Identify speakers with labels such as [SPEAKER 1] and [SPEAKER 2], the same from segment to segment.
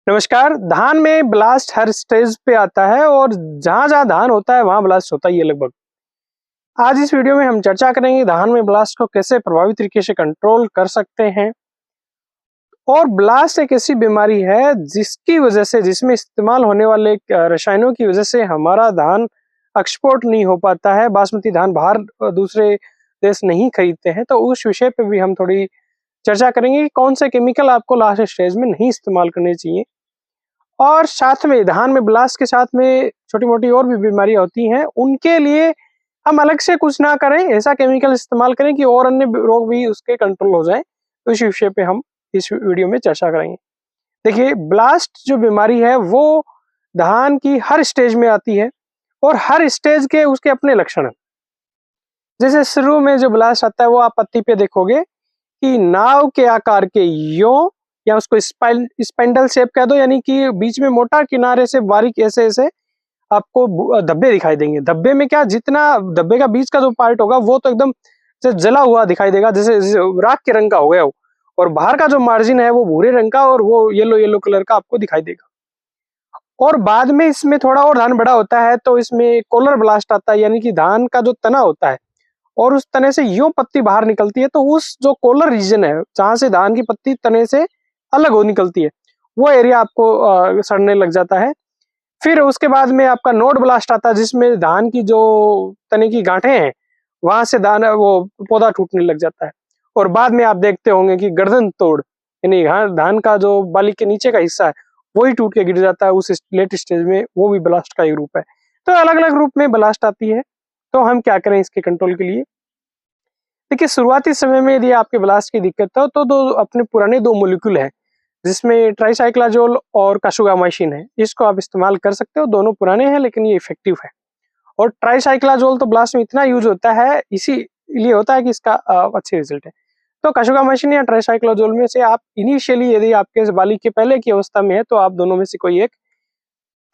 [SPEAKER 1] नमस्कार। धान में ब्लास्ट हर स्टेज पे आता है और जहां जहां धान होता है वहां ब्लास्ट होता ही है लगभग। आज इस वीडियो में हम चर्चा करेंगे धान में ब्लास्ट को कैसे प्रभावी तरीके से कंट्रोल कर सकते हैं। और ब्लास्ट एक ऐसी बीमारी है जिसकी वजह से, जिसमें इस्तेमाल होने वाले रसायनों की वजह से हमारा धान एक्सपोर्ट नहीं हो पाता है, बासमती धान बाहर दूसरे देश नहीं खरीदते हैं। तो उस विषय पे भी हम थोड़ी चर्चा करेंगे कि कौन से केमिकल आपको लास्ट स्टेज में नहीं इस्तेमाल करने चाहिए। और साथ में धान में ब्लास्ट के साथ में छोटी मोटी और भी बीमारियां होती हैं, उनके लिए हम अलग से कुछ ना करें, ऐसा केमिकल इस्तेमाल करें कि और अन्य रोग भी उसके कंट्रोल हो जाए। तो इस विषय पे हम इस वीडियो में चर्चा करेंगे। देखिए, ब्लास्ट जो बीमारी है वो धान की हर स्टेज में आती है और हर स्टेज के उसके अपने लक्षण हैं। जैसे शुरू में जो ब्लास्ट आता है वो आप पत्ती पे देखोगे कि नाव के आकार के यों, या उसको स्पाइंडल शेप कह दो, यानी कि बीच में मोटा, किनारे से बारीक ऐसे ऐसे आपको धब्बे दिखाई देंगे। धब्बे में क्या, जितना धब्बे का बीच का जो पार्ट होगा वो तो एकदम जला हुआ दिखाई देगा, जैसे राख के रंग का हो गया हो, और बाहर का जो मार्जिन है वो भूरे रंग का और वो येलो येलो कलर का आपको दिखाई देगा। और बाद में इसमें थोड़ा और धान बड़ा होता है तो इसमें कॉलर ब्लास्ट आता है, यानी कि धान का जो तना होता है और उस तने से यूं पत्ती बाहर निकलती है, तो उस जो कॉलर रीजन है जहां से धान की पत्ती तने से अलग हो निकलती है, वो एरिया आपको सड़ने लग जाता है। फिर उसके बाद में आपका नोड ब्लास्ट आता है, जिसमें धान की जो तने की गांठें हैं वहां से वो पौधा टूटने लग जाता है। और बाद में आप देखते होंगे कि गर्दन तोड़, यानी धान का जो बाली के नीचे का हिस्सा है वही टूट के गिर जाता है उस लेट स्टेज में, वो भी ब्लास्ट का एक रूप है। तो अलग अलग रूप में ब्लास्ट आती है। तो हम क्या करें इसके कंट्रोल के लिए? देखिए, शुरुआती समय में यदि आपके ब्लास्ट की दिक्कत हो तो अपने पुराने दो मोलिक्यूल है, जिसमें ट्राइसाइक्लाजोल और कासुगामाइसिन है, इसको आप इस्तेमाल कर सकते हो। दोनों पुराने हैं लेकिन ये इफेक्टिव है। और ट्राइसाइक्लाजोल तो ब्लास्ट में इतना यूज होता है, इसीलिए होता है कि इसका अच्छे रिजल्ट है। तो कासुगामाइसिन या ट्राइसाइक्लाजोल में से आप इनिशियली, यदि आपके बाली के पहले की अवस्था में है, तो आप दोनों में से कोई एक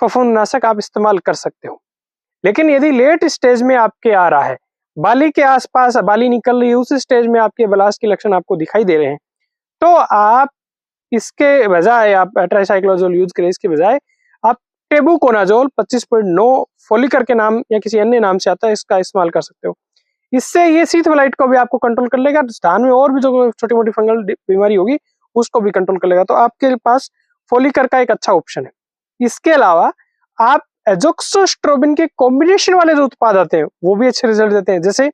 [SPEAKER 1] फफूंदनाशक आप इस्तेमाल कर सकते हो। लेकिन यदि लेट स्टेज में आपके आ रहा है, बाली के आसपास बाली निकल रही है, उस स्टेज में आपके ब्लास्ट के लक्षण आपको दिखाई दे रहे हैं, तो आप इसके बजाय आप ट्राइसाइक्लोजोल यूज करें। इसके बजाय आप टेबुकोनाजोल 25.9 फोलिकर के नाम या किसी अन्य नाम से आता है, इसका इस्तेमाल कर सकते हो। इससे ये शीत ब्लाइट को भी आपको कंट्रोल कर लेगा, धान में और भी जो छोटी मोटी फंगल बीमारी होगी उसको भी कंट्रोल कर लेगा। तो आपके पास फोलिकर का एक अच्छा ऑप्शन है। इसके अलावा आप एजोक्सोस्ट्रोबिन के कॉम्बिनेशन वाले जो उत्पाद आते हैं वो भी अच्छे रिजल्ट देते हैं। जैसे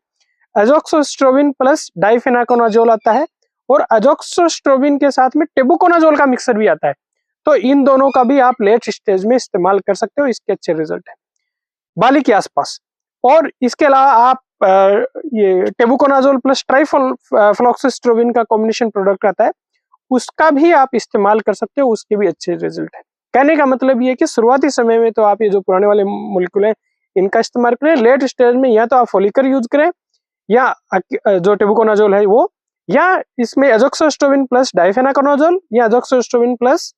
[SPEAKER 1] एजोक्सोस्ट्रोबिन प्लस डाइफेनाकोनाजोल आता है, और एजोक्सोस्ट्रोबिन के साथ में टेबुकोनाजोल का मिक्सर भी आता है। तो इन दोनों का भी आप लेट स्टेज में इस्तेमाल कर सकते हो, इसके अच्छे रिजल्ट है बाली के आसपास। और इसके अलावा आप ये टेबुकोनाजोल प्लस ट्राइफ्लोक्सिस्ट्रोबिन का कॉम्बिनेशन प्रोडक्ट आता है, उसका भी आप इस्तेमाल कर सकते हो, उसके भी अच्छे रिजल्ट है। कहने का मतलब ये है कि शुरुआती समय में तो आप ये जो पुराने वाले मोलिक्यूल हैं इनका इस्तेमाल करें। लेट स्टेज में या तो आप फोलिकर यूज करें, या जो टेबुकोनाजोल है वो, या इसमें एजोक्सोस्ट्रोबिन प्लस डाइफेनाकोनाजोल या एजोक्सोस्ट्रोबिन प्लस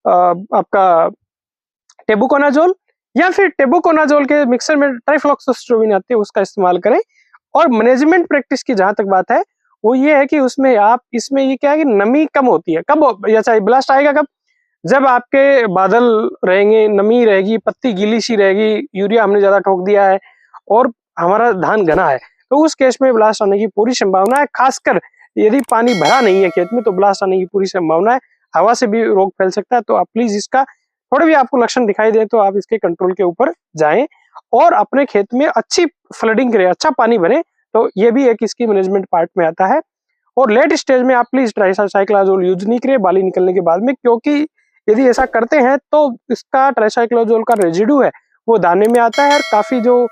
[SPEAKER 1] आपका टेबुकोनाजोल, या फिर टेबुकोनाजोल के मिक्सर में ट्राइफ्लोक्सिस्ट्रोबिन आती है, उसका इस्तेमाल करें। और मैनेजमेंट प्रैक्टिस की जहां तक बात है वो ये है कि उसमें आप, इसमें ये क्या है कि नमी कम होती है। कब या ब्लास्ट आएगा कब? जब आपके बादल रहेंगे, नमी रहेगी, पत्ती गीली सी रहेगी, यूरिया हमने ज्यादा ठोक दिया है और हमारा धान घना है, तो उस केस में ब्लास्ट आने की पूरी संभावना है। खासकर यदि पानी भरा नहीं है खेत में तो ब्लास्ट आने की पूरी संभावना है। हवा से भी रोग फैल सकता है। तो आप प्लीज इसका, थोड़े भी आपको लक्षण दिखाई दे तो आप इसके कंट्रोल के ऊपर जाएं और अपने खेत में अच्छी फ्लडिंग करें, अच्छा पानी भरे। तो ये भी एक इसकी मैनेजमेंट पार्ट में आता है। और लेट स्टेज में आप प्लीज ट्राइसाइक्लाजोल यूज नहीं करें बाली निकलने के बाद में, क्योंकि यदि ऐसा करते हैं तो इसका ट्राइसाइक्लाजोल का रेजिड्यू है वो दाने में आता है। और काफी जो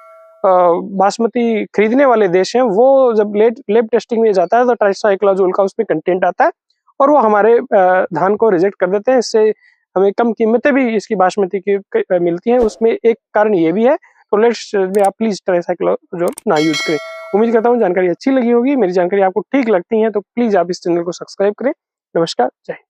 [SPEAKER 1] बासमती खरीदने वाले देश हैं वो जब लेब टेस्टिंग में जाता है तो ट्राइसाइक्लाजोल का उसमें कंटेंट आता है और वो हमारे धान को रिजेक्ट कर देते हैं। इससे हमें कम कीमतें भी इसकी बासमती की मिलती हैं। उसमें एक कारण ये भी है। तो लेट स्टेज में आप प्लीज ट्राइसाइक्लाजोल ना यूज करें। उम्मीद करता हूँ जानकारी अच्छी लगी होगी। मेरी जानकारी आपको ठीक लगती है तो प्लीज आप इस चैनल को सब्सक्राइब करें। नमस्कार, जय हिंद।